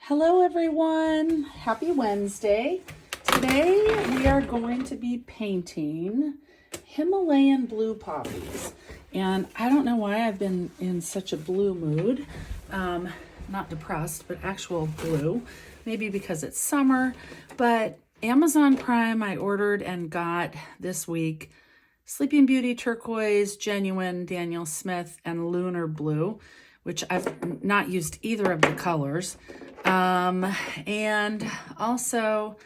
Hello everyone, happy Wednesday. Today we are going to be painting Himalayan blue poppies. And I don't know why I've been in such a blue mood, not depressed, but actual blue. Maybe because it's summer, but Amazon Prime I ordered and got this week Sleeping Beauty Turquoise, Genuine, Daniel Smith, and Lunar Blue, which I've not used either of the colors. And also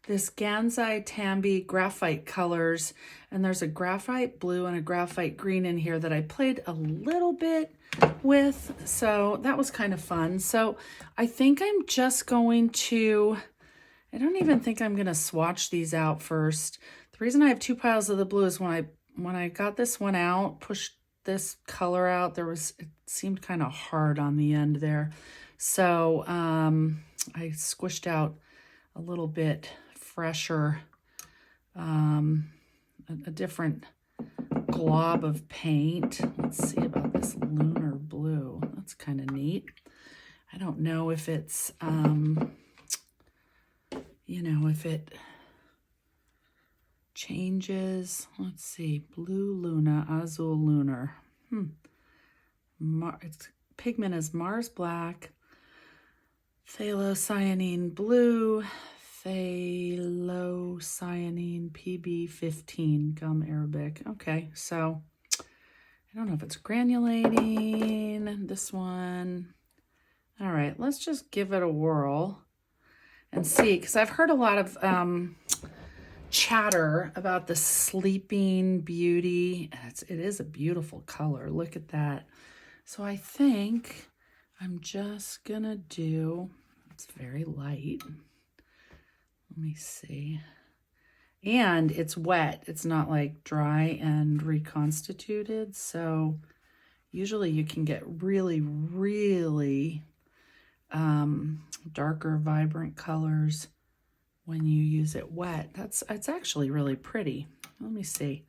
this Gansai Tambi graphite colors, and there's a graphite blue and a graphite green in here that I played a little bit with, so that was kind of fun. So I think I'm just going to, I don't even think I'm going to swatch these out first. The reason I have two piles of the blue is when I got this one out, pushed this color out, it seemed kind of hard on the end there. So I squished out a little bit fresher, a different glob of paint. Let's see about this lunar blue. That's kind of neat. I don't know if it's, if it changes. Let's see, blue Luna, Azul Lunar. Its pigment is Mars Black, Phthalocyanine Blue, Phthalocyanine PB15, Gum Arabic. Okay, so I don't know if it's granulating, this one. All right, let's just give it a whirl and see, because I've heard a lot of chatter about the Sleeping Beauty. It is a beautiful color. Look at that. So I think I'm just gonna do, it's very light. Let me see. And it's wet. It's not like dry and reconstituted. So usually you can get really, really darker, vibrant colors when you use it wet. It's actually really pretty. Let me see.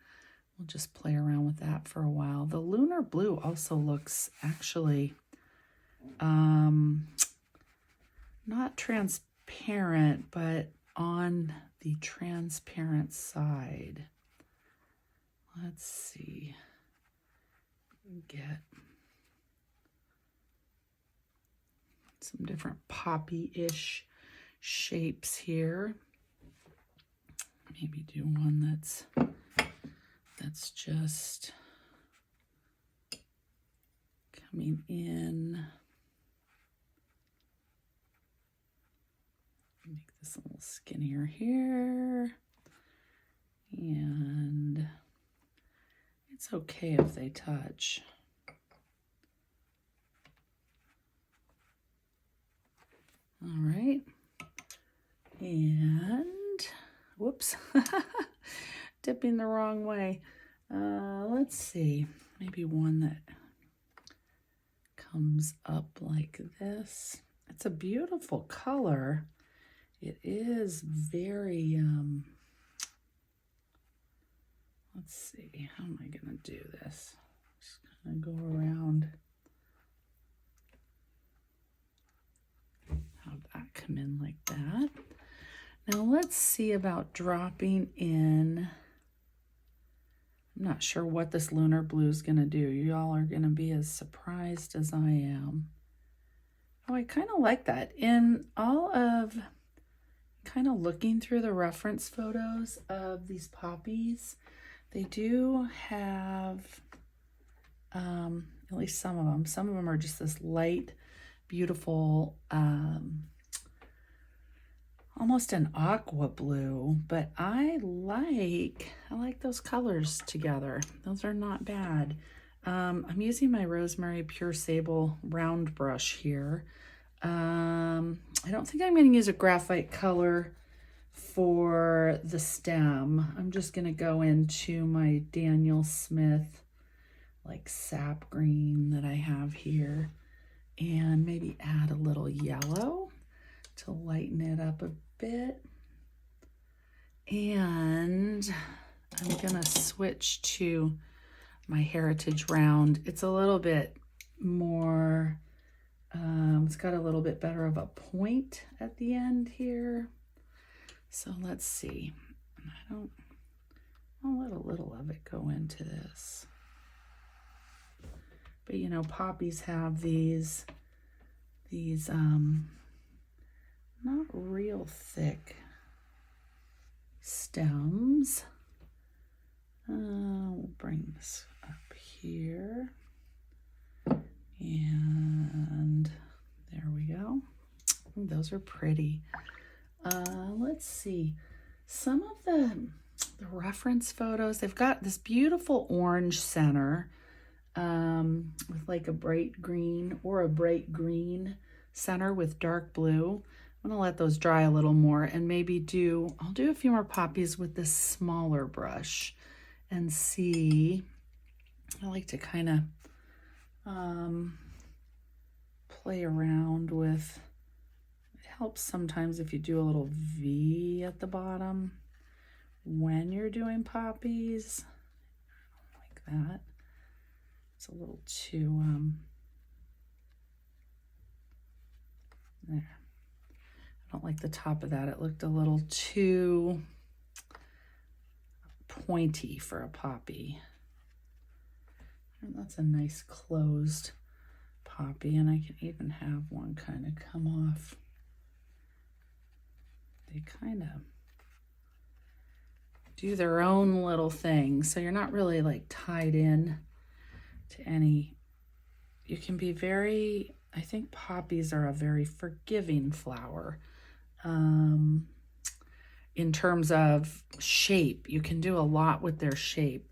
We'll just play around with that for a while. The lunar blue also looks actually not transparent, but on the transparent side. Let's see. Get some different poppy-ish shapes here. Maybe do one that's just coming in. Make this a little skinnier here. And it's okay if they touch. All right. And, whoops, dipping the wrong way. Let's see, maybe one that comes up like this. It's a beautiful color. It is very, let's see, how am I gonna do this? Just gonna go around. Have that come in like that. Now let's see about dropping in. I'm not sure what this lunar blue is going to do. Y'all are going to be as surprised as I am. Oh, I kind of like that. In all of kind of looking through the reference photos of these poppies, they do have, at least some of them. Some of them are just this light, beautiful, almost an aqua blue, but I like those colors together. Those are not bad. I'm using my Rosemary Pure Sable round brush here. I don't think I'm going to use a graphite color for the stem. I'm just going to go into my Daniel Smith like sap green that I have here and maybe add a little yellow to lighten it up a bit. And I'm gonna switch to my Heritage Round. It's a little bit more It's got a little bit better of a point at the end here. So let's see. I'll let a little of it go into this. But you know, poppies have these not real thick stems. We'll bring this up here. And there we go. Ooh, those are pretty. Let's see. Some of the reference photos, they've got this beautiful orange center with like a bright green or a bright green center with dark blue. I'm gonna let those dry a little more and maybe I'll do a few more poppies with this smaller brush and see. I like to kind of play around with, it helps sometimes if you do a little V at the bottom when you're doing poppies. I don't like that. It's a little too, there. I don't like the top of that. It looked a little too pointy for a poppy. And that's a nice closed poppy, and I can even have one kind of come off. They kind of do their own little thing, so you're not really like tied in to any. You can be very, I think poppies are a very forgiving flower. In terms of shape, you can do a lot with their shape.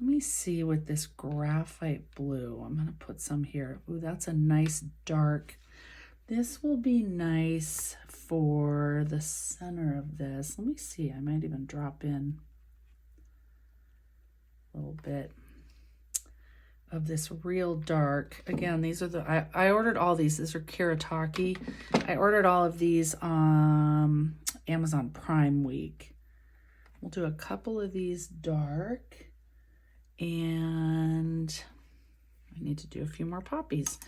Let me see with this graphite blue. I'm gonna put some here. Ooh, that's a nice dark. This will be nice for the center of this. Let me see, I might even drop in a little bit of this real dark. Again, these are I ordered all these. These are Kiritaki. I ordered all of these on Amazon Prime Week. We'll do a couple of these dark, and I need to do a few more poppies.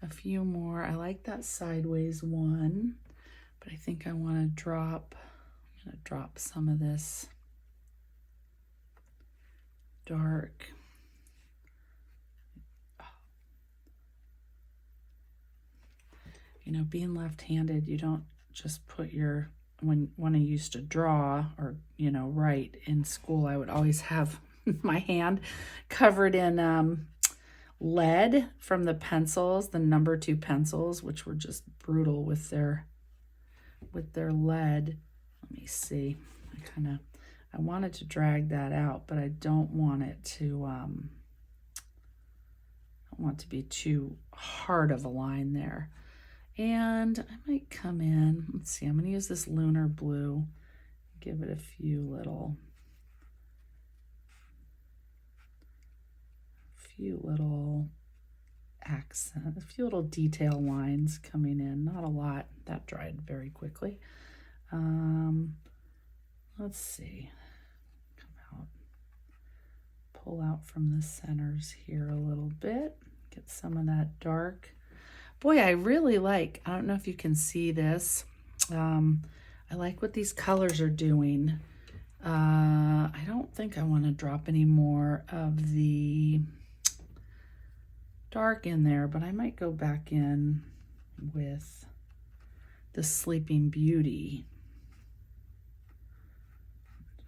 A few more. I like that sideways one, but I think I want to drop, I'm going to drop some of this dark. You know, being left-handed, you don't just put your, when I used to draw or, you know, write in school, I would always have my hand covered in lead from the pencils, the number 2 pencils, which were just brutal with their lead. Let me see. I wanted to drag that out, but I don't want it to, I don't want it to be too hard of a line there. And I might come in, let's see, I'm going to use this lunar blue, give it a few little accent, a few little detail lines coming in, not a lot. That dried very quickly. Let's see, come out, pull out from the centers here a little bit, get some of that dark. Boy, I really like, I don't know if you can see this. I like what these colors are doing. I don't think I want to drop any more of the dark in there, but I might go back in with the Sleeping Beauty.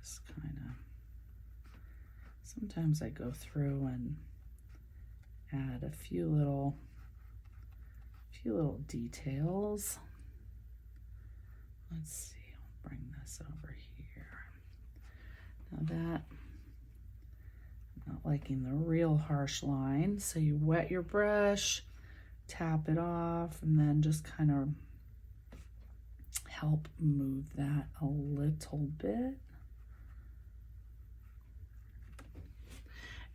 Just kind of, sometimes I go through and add a few little details. Let's see, I'll bring this over here. Now that, I'm not liking the real harsh line, so you wet your brush, tap it off, and then just kind of help move that a little bit.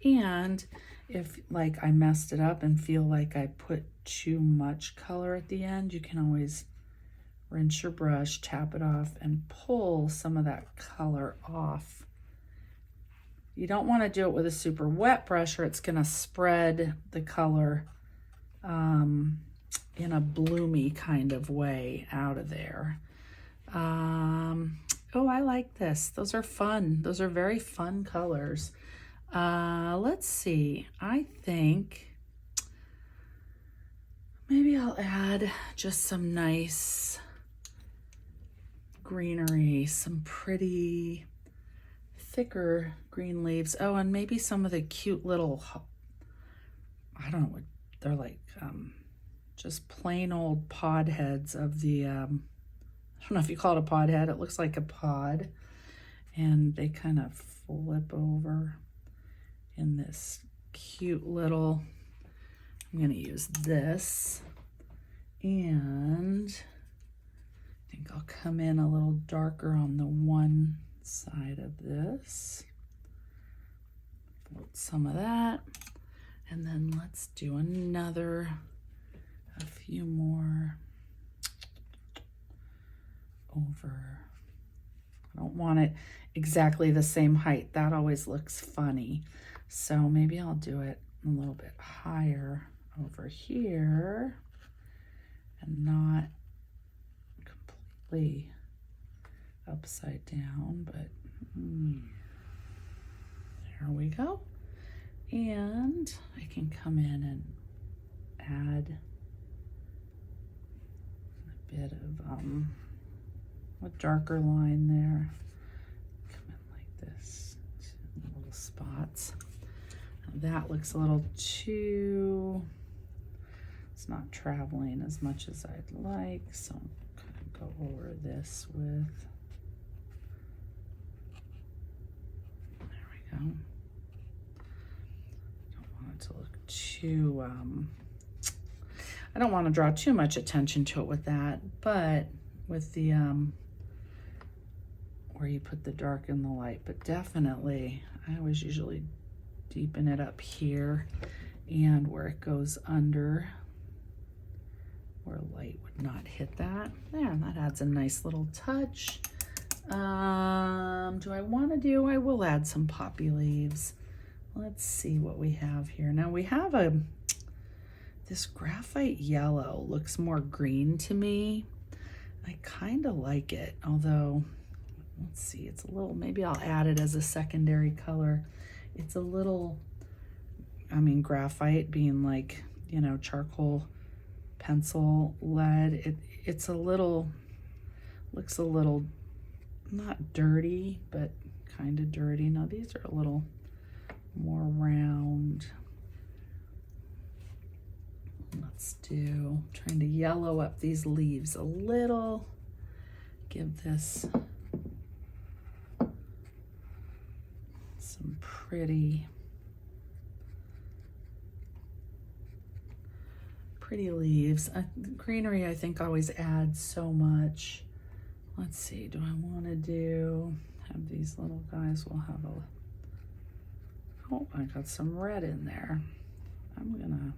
And if like I messed it up and feel like I put too much color at the end, you can always rinse your brush, tap it off, and pull some of that color off. You don't want to do it with a super wet brush or it's going to spread the color in a bloomy kind of way out of there. Oh, I like this. Those are fun. Those are very fun colors. Let's see. I think maybe I'll add just some nice greenery, some pretty thicker green leaves. Oh, and maybe some of the cute little, I don't know what they're like, just plain old pod heads of the, I don't know if you call it a pod head. It looks like a pod, and they kind of flip over in this cute little, I'm going to use this, and I think I'll come in a little darker on the one side of this. Put some of that, and then let's do a few more over. I don't want it exactly the same height. That always looks funny. So maybe I'll do it a little bit higher over here and not completely upside down, but there we go. And I can come in and add a bit of a darker line there. Come in like this, little spots. That looks a little too, it's not traveling as much as I'd like, so I'm gonna go over this with, there we go. Don't want it to look too, I don't want to draw too much attention to it with that, but with the, where you put the dark and the light, but definitely, I always usually deepen it up here and where it goes under, where light would not hit that. There, that adds a nice little touch. Do I want to do, I will add some poppy leaves. Let's see what we have here. Now we have this graphite yellow looks more green to me. I kind of like it, although, let's see, it's a little, maybe I'll add it as a secondary color. It's a little, I mean, graphite being like, you know, charcoal pencil lead. It's a little, looks a little, not dirty, but kind of dirty. Now these are a little more round. Let's do, trying to yellow up these leaves a little. Give this some pretty leaves. Greenery, I think, always adds so much. Let's see, do I want to have these little guys, we'll have oh, I got some red in there. I'm gonna,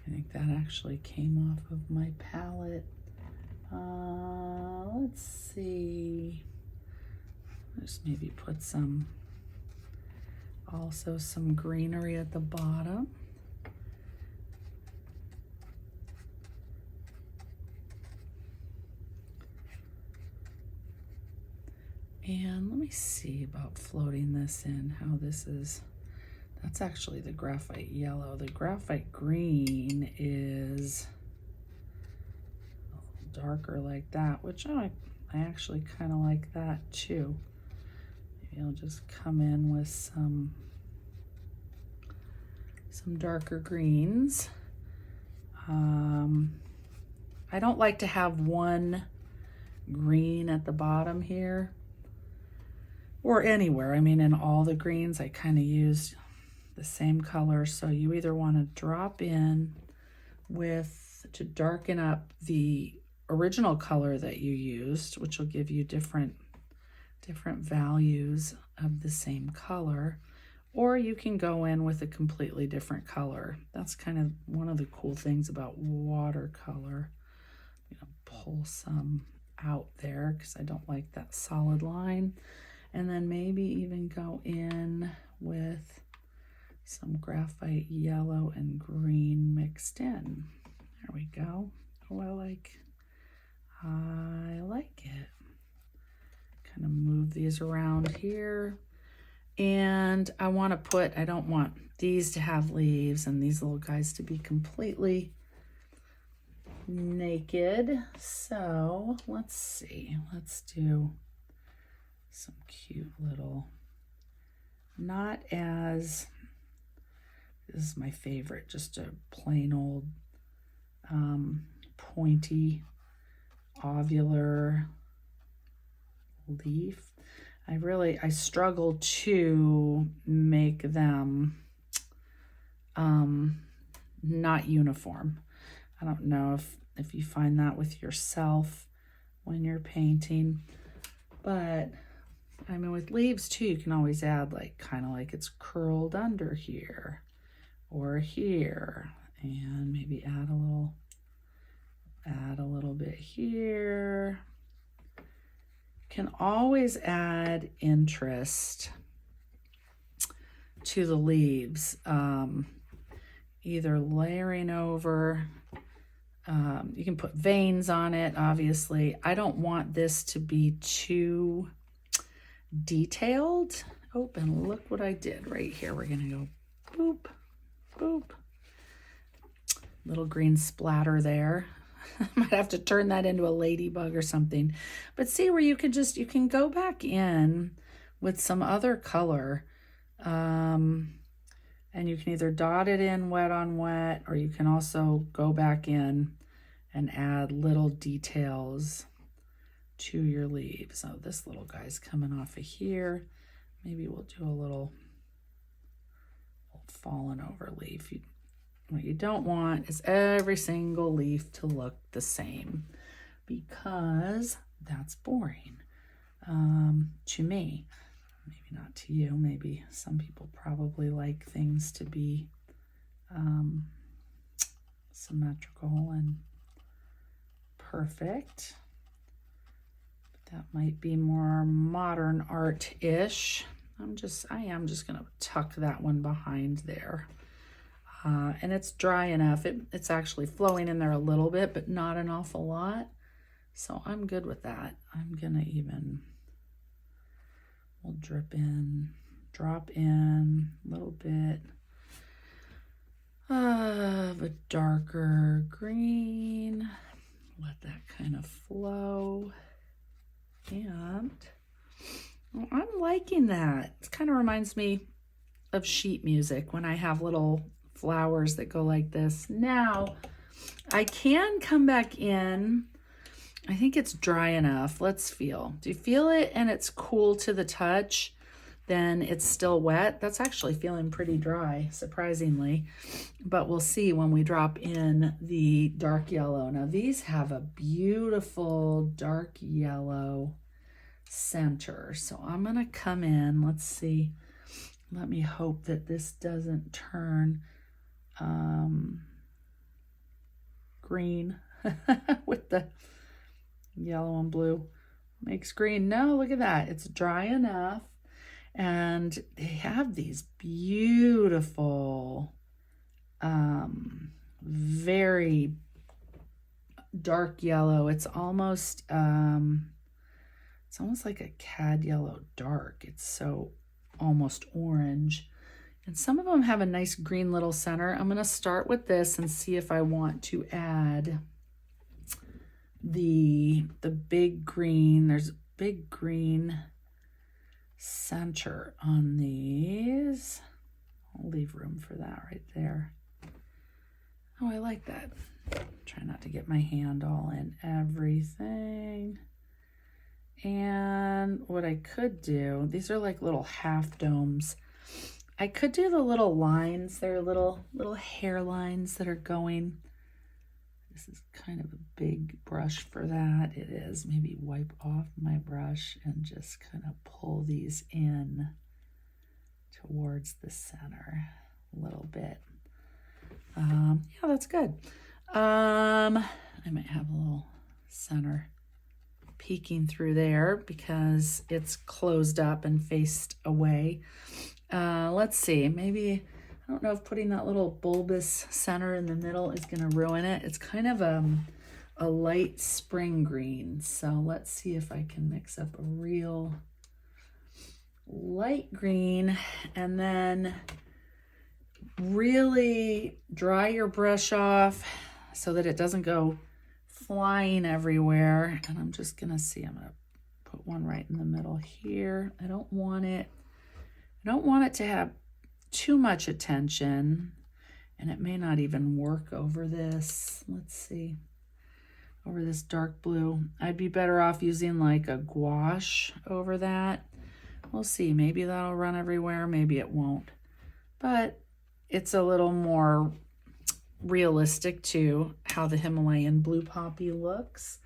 I think that actually came off of my palette. Let's see, just maybe put some, also some greenery at the bottom. And let me see about floating this in, how this is, that's actually the graphite yellow. The graphite green is a little darker like that, which I actually kind of like that too. Maybe I'll just come in with some darker greens. I don't like to have one green at the bottom here or anywhere. I mean, in all the greens, I kind of used the same color. So you either want to drop in with, to darken up the original color that you used, which will give you different values of the same color, or you can go in with a completely different color. That's kind of one of the cool things about watercolor. I'm gonna pull some out there because I don't like that solid line. And then maybe even go in with some graphite yellow and green mixed in. There we go. Oh, I like it. Kind of move these around here. And I want to put, I don't want these to have leaves and these little guys to be completely naked. So let's see, let's do some cute little, not as, this is my favorite, just a plain old pointy ovular leaf. I struggle to make them not uniform. I don't know if you find that with yourself when you're painting, but I mean with leaves too, you can always add like kind of like it's curled under here or here, and maybe add a little bit here. Can always add interest to the leaves, either layering over, you can put veins on it, obviously. I don't want this to be too detailed. Oh, and look what I did right here. We're gonna go boop, boop. Little green splatter there. Might have to turn that into a ladybug or something. But see where you can go back in with some other color. And you can either dot it in wet on wet, or you can also go back in and add little details to your leaves. So this little guy's coming off of here. Maybe we'll do a little fallen over leaf. What you don't want is every single leaf to look the same, because that's boring to me. Maybe not to you. Maybe some people probably like things to be symmetrical and perfect. That might be more modern art-ish. I am just gonna tuck that one behind there. And it's dry enough. It's actually flowing in there a little bit, but not an awful lot. So I'm good with that. I'm gonna we'll drop in a little bit of a darker green. Let that kind of flow. And well, I'm liking that. It kind of reminds me of sheet music when I have little flowers that go like this. Now, I can come back in. I think it's dry enough. Let's feel. Do you feel it and it's cool to the touch? Then it's still wet. That's actually feeling pretty dry, surprisingly. But we'll see when we drop in the dark yellow. Now, these have a beautiful dark yellow center. So I'm going to come in. Let's see. Let me hope that this doesn't turn green with the yellow and blue. Makes green. No, look at that. It's dry enough. And they have these beautiful, very dark yellow. It's almost like a cad yellow dark. It's so almost orange. And some of them have a nice green little center. I'm going to start with this and see if I want to add the big green. There's a big green center on these. I'll leave room for that right there. Oh, I like that. Try not to get my hand all in everything. And what I could do, these are like little half domes. I could do the little lines. They're little hair lines that are going. This is kind of a big brush for that. It is. Maybe wipe off my brush and just kind of pull these in towards the center a little bit. Yeah, that's good. I might have a little center peeking through there because it's closed up and faced away. Let's see, maybe I don't know if putting that little bulbous center in the middle is going to ruin it. It's kind of a light spring green. So let's see if I can mix up a real light green and then really dry your brush off so that it doesn't go flying everywhere. And I'm just going to see, I'm going to put one right in the middle here. I don't want it to have too much attention, and it may not even work over this. Let's see, over this dark blue. I'd be better off using like a gouache over that. We'll see, maybe that'll run everywhere, maybe it won't. But it's a little more realistic to how the Himalayan blue poppy looks.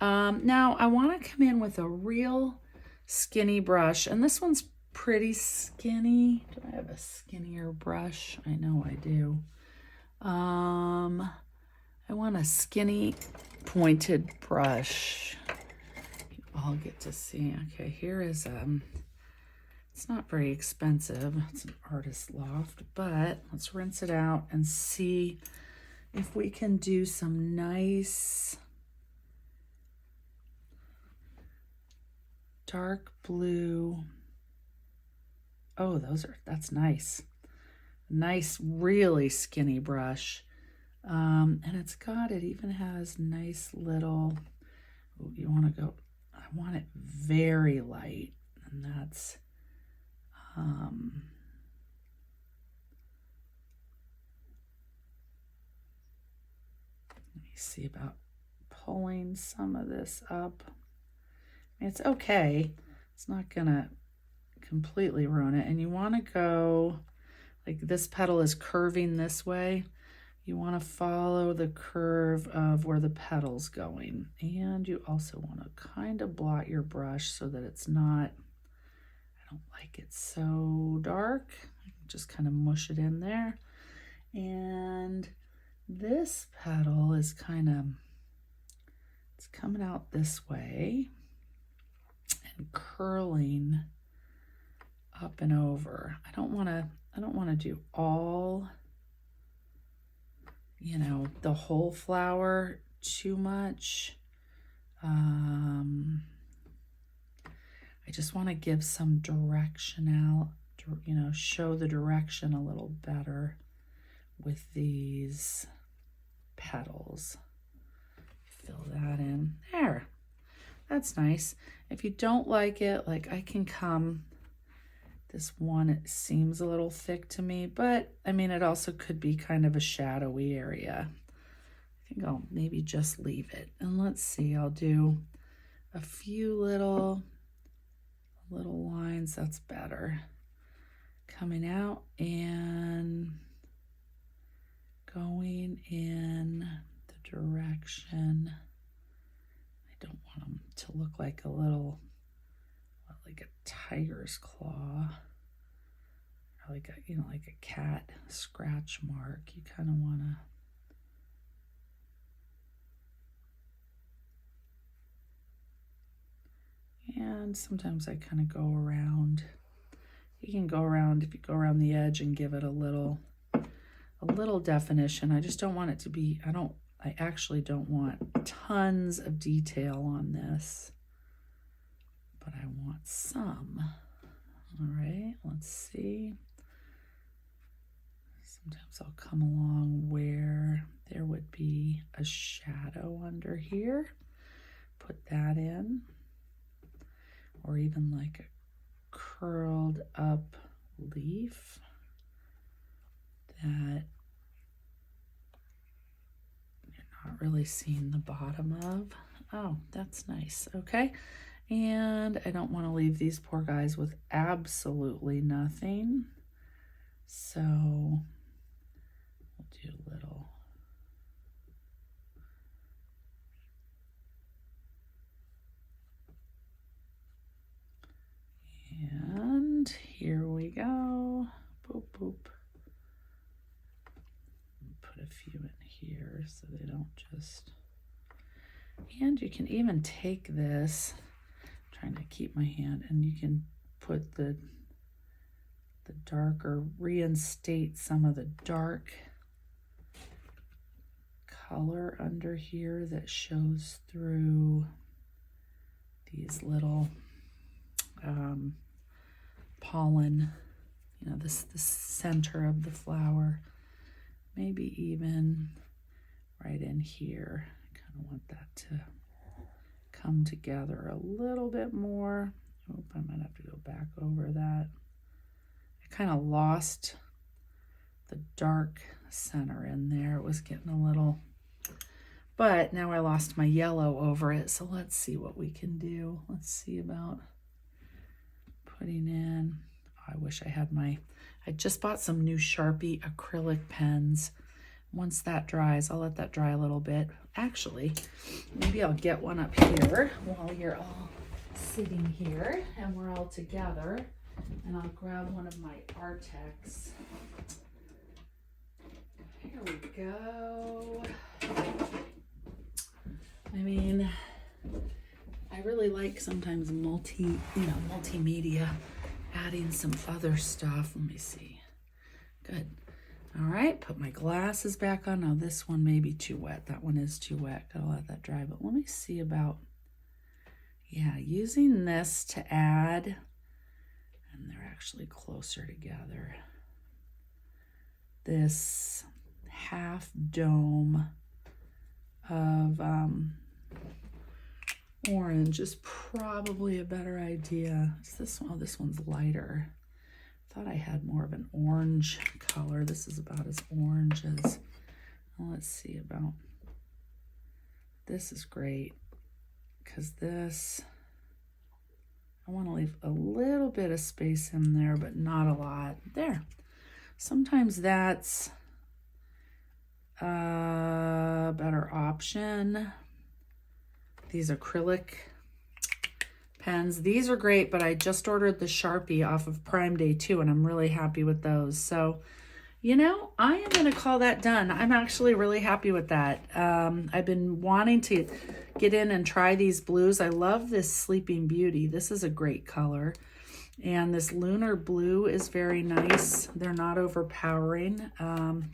Now I want to come in with a real skinny brush, and this one's pretty skinny. Do I have a skinnier brush? I know I do. I want a skinny pointed brush. You all get to see. Okay, here is it's not very expensive. It's an Artist Loft, but let's rinse it out and see if we can do some nice dark blue. Oh, that's nice. Nice, really skinny brush. And it even has nice little, you want to go, I want it very light. And that's, let me see about pulling some of this up. It's okay. It's not gonna completely ruin it. And you want to go, like this petal is curving this way. You want to follow the curve of where the petal's going. And you also want to kind of blot your brush so that it's not, I don't like it so dark. Just kind of mush it in there. And this petal is kind of, it's coming out this way and curling up and over. I don't want to do all, you know, the whole flower too much. I just want to give some directional, you know, show the direction a little better with these petals. Fill that in there. That's nice. If you don't like it, like I can come, this one, it seems a little thick to me, but I mean, it also could be kind of a shadowy area. I think I'll maybe just leave it. And let's see, I'll do a few little lines. That's better. Coming out and going in the direction. I don't want them to look like a little, like a tiger's claw, or like a, you know, like a cat scratch mark. You kind of want to, and sometimes I kind of go around. You can go around, if you go around the edge and give it a little definition. I just don't want it to be, I actually don't want tons of detail on this, but I want some. All right, let's see. Sometimes I'll come along where there would be a shadow under here, put that in, or even like a curled up leaf that you're not really seeing the bottom of. Oh, that's nice. Okay. And I don't want to leave these poor guys with absolutely nothing. So we'll do a little. And here we go. Boop, boop. Put a few in here so they don't just, and you can even take this, I'm trying to keep my hand, and you can put the the darker, reinstate some of the dark color under here that shows through these little pollen, you know, this center of the flower. Maybe even right in here. I kind of want that to come together a little bit more. Oh, I might have to go back over that. I kind of lost the dark center in there. It was getting a little, but now I lost my yellow over it. So let's see what we can do. Let's see about putting in, oh, I wish I had I just bought some new Sharpie acrylic pens. Once that dries, I'll let that dry a little bit. Actually, maybe I'll get one up here while you're all sitting here and we're all together, and I'll grab one of my Artex. Here we go. I mean, I really like sometimes multimedia, adding some other stuff. Let me see. Good. All right, put my glasses back on. Now this one may be too wet. That one is too wet. Gotta let that dry. But let me see about, yeah, using this to add, and they're actually closer together. This half dome of orange is probably a better idea. Is this one? Oh, this one's lighter. Thought I had more of an orange color. This is about as orange as, well, let's see about, this is great because this, I want to leave a little bit of space in there, but not a lot. There. Sometimes that's a better option. These acrylic pens, these are great, but I just ordered the Sharpie off of Prime Day too, and I'm really happy with those. So, you know, I am going to call that done. I'm actually really happy with that. I've been wanting to get in and try these blues. I love this Sleeping Beauty. This is a great color. And this Lunar Blue is very nice. They're not overpowering,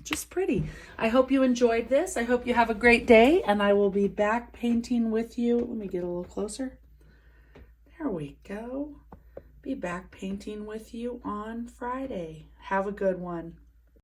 just pretty. I hope you enjoyed this. I hope you have a great day, and I will be back painting with you. Let me get a little closer. There we go. Be back painting with you on Friday. Have a good one.